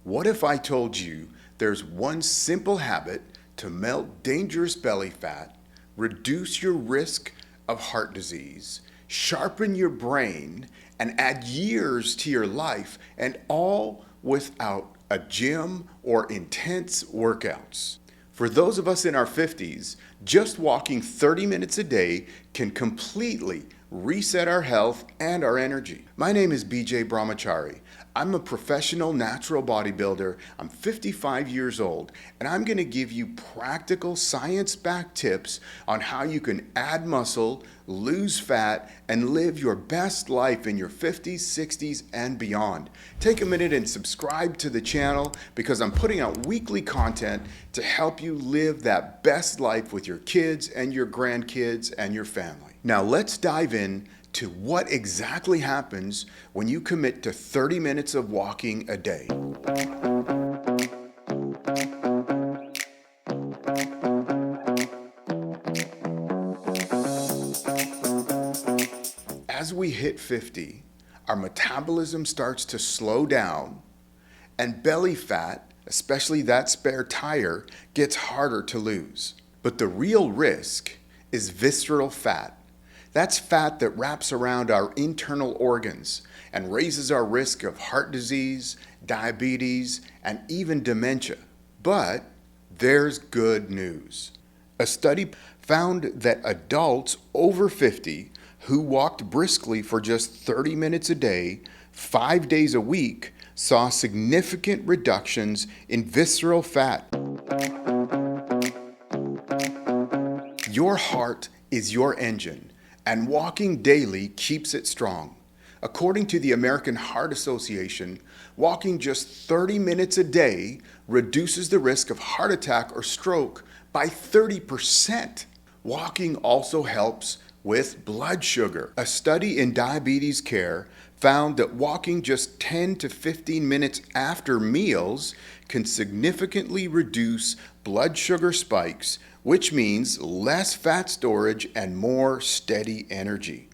What if I told you there's one simple habit to melt dangerous belly fat, reduce your risk of heart disease, sharpen your brain, and add years to your life, and all without a gym or intense workouts? For those of us in our 50s, just walking 30 minutes a day can completely reset our health and our energy. My name is BJ Brahmachari. I'm a professional natural bodybuilder. I'm 55 years old, and I'm going to give you practical science-backed tips on how you can add muscle, lose fat, and live your best life in your 50s, 60s, and beyond. Take a minute and subscribe to the channel because I'm putting out weekly content to help you live that best life with your kids and your grandkids and your family. Now let's dive in to what exactly happens when you commit to 30 minutes of walking a day. As we hit 50, our metabolism starts to slow down, and belly fat, especially that spare tire, gets harder to lose. But the real risk is visceral fat. That's fat that wraps around our internal organs and raises our risk of heart disease, diabetes, and even dementia. But there's good news. A study found that adults over 50 who walked briskly for just 30 minutes a day, 5 days a week, saw significant reductions in visceral fat. Your heart is your engine, and walking daily keeps it strong. According to the American Heart Association, walking just 30 minutes a day reduces the risk of heart attack or stroke by 30%. Walking also helps with blood sugar. A study in diabetes care found that walking just 10 to 15 minutes after meals can significantly reduce blood sugar spikes, which means less fat storage and more steady energy.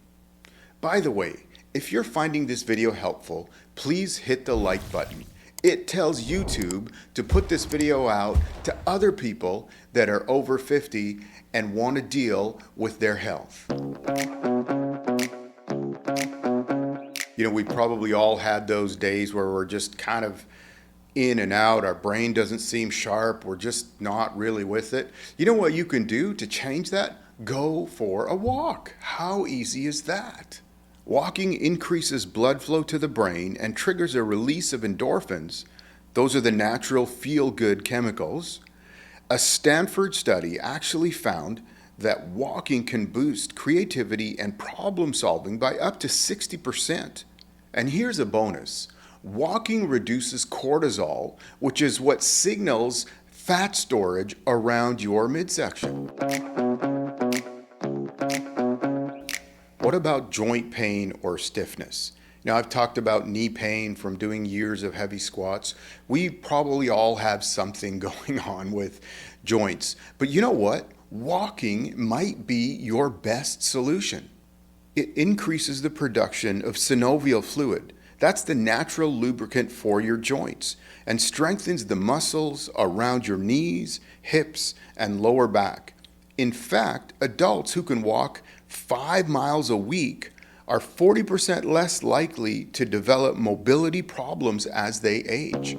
By the way, if you're finding this video helpful, please hit the like button. It tells YouTube to put this video out to other people that are over 50 and want to deal with their health. You know, we probably all had those days where we're just kind of in and out, our brain doesn't seem sharp, we're just not really with it. You know what you can do to change that? Go for a walk. How easy is that? Walking increases blood flow to the brain and triggers a release of endorphins. Those are the natural feel-good chemicals. A Stanford study actually found that walking can boost creativity and problem solving by up to 60%. And here's a bonus. Walking reduces cortisol, which is what signals fat storage around your midsection. What about joint pain or stiffness? Now, I've talked about knee pain from doing years of heavy squats. We probably all have something going on with joints. But you know what? Walking might be your best solution. It increases the production of synovial fluid. That's the natural lubricant for your joints and strengthens the muscles around your knees, hips, and lower back. In fact, adults who can walk 5 miles a week are 40% less likely to develop mobility problems as they age.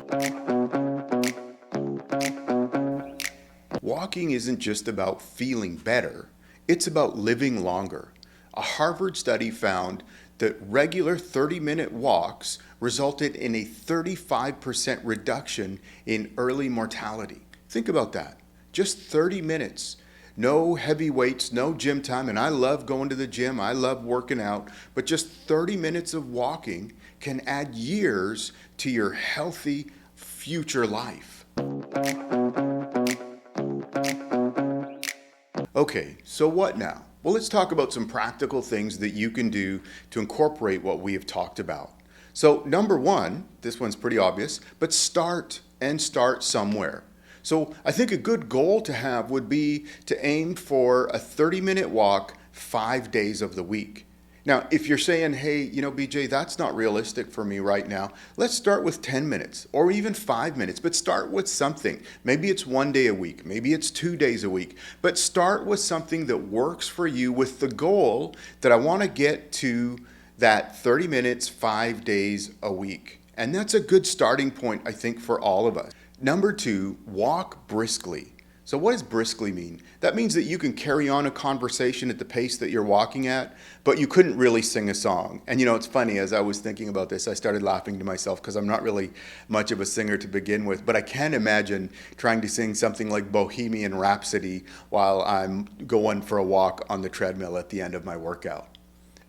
Walking isn't just about feeling better, it's about living longer. A Harvard study found that regular 30-minute walks resulted in a 35% reduction in early mortality. Think about that. Just 30 minutes. No heavy weights, no gym time, and I love going to the gym, I love working out, but just 30 minutes of walking can add years to your healthy future life. Okay, so what now? Well, let's talk about some practical things that you can do to incorporate what we have talked about. So number one, this one's pretty obvious, but start somewhere. So I think a good goal to have would be to aim for a 30-minute walk 5 days of the week. Now, if you're saying, hey, BJ, that's not realistic for me right now, let's start with 10 minutes or even 5 minutes, but start with something. Maybe it's 1 day a week, maybe it's 2 days a week, but start with something that works for you with the goal that I want to get to that 30 minutes, 5 days a week. And that's a good starting point, I think, for all of us. Number two, walk briskly. So what does briskly mean? That means that you can carry on a conversation at the pace that you're walking at, but you couldn't really sing a song. And it's funny, as I was thinking about this, I started laughing to myself because I'm not really much of a singer to begin with, but I can imagine trying to sing something like Bohemian Rhapsody while I'm going for a walk on the treadmill at the end of my workout.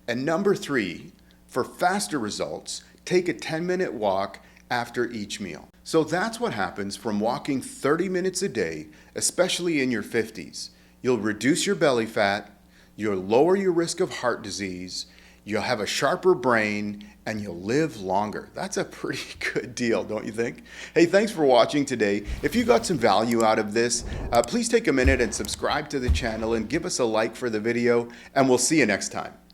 And number three, for faster results, take a 10-minute walk after each meal. So that's what happens from walking 30 minutes a day, especially in your 50s. You'll reduce your belly fat, you'll lower your risk of heart disease, you'll have a sharper brain, and you'll live longer. That's a pretty good deal, don't you think? Hey, thanks for watching today. If you got some value out of this, please take a minute and subscribe to the channel and give us a like for the video, and we'll see you next time.